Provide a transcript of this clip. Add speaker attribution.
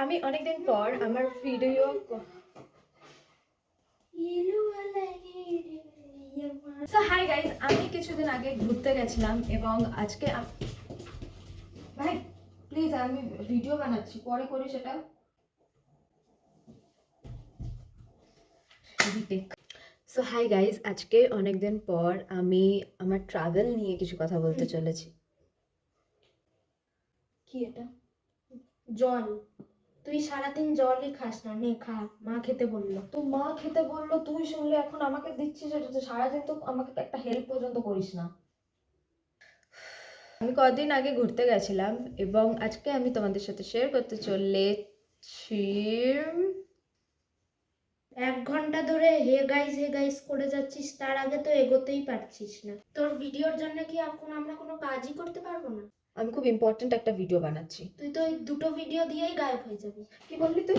Speaker 1: আমি অনেকদিন পর আমার ভিডিও সো হাই গাইস, আমি কিছুদিন আগে ঘুরতে গেছিলাম এবং আজকে ভাই প্লিজ আমি ভিডিও বানাচ্ছি, পরে করি সেটা। সো হাই গাইস, আজকে অনেকদিন পর আমি আমার ট্রাভেল নিয়ে কিছু কথা বলতে চলেছি। কি এটা?
Speaker 2: জল। তুই সারাদিন জলই খাস না, নে খা, মা খেতে বললো।
Speaker 1: তো মা খেতে বললো, তুই শুনলে, এখন আমাকে দিচ্ছিস। এটা তো সারাদিন তো আমাকে একটা হেল্প পর্যন্ত করিস না। আমি কদিন আগে ঘুরতে গেছিলাম এবং আজকে আমি তোমাদের সাথে শেয়ার করতে চলেছি।
Speaker 2: 1 ঘন্টা ধরে হে গাইস করে যাচ্ছিস, তার আগে তো এগোতেই পারছিস না। তোর ভিডিওর জন্য কি এখন আমরা কোনো কাজই করতে পারবো না?
Speaker 1: আমি খুব ইম্পর্টেন্ট একটা ভিডিও বানাচ্ছি।
Speaker 2: তুই তো এই 2টো ভিডিও দিয়েই গায়েব হয়ে যাবি।
Speaker 1: কি বললি তুই?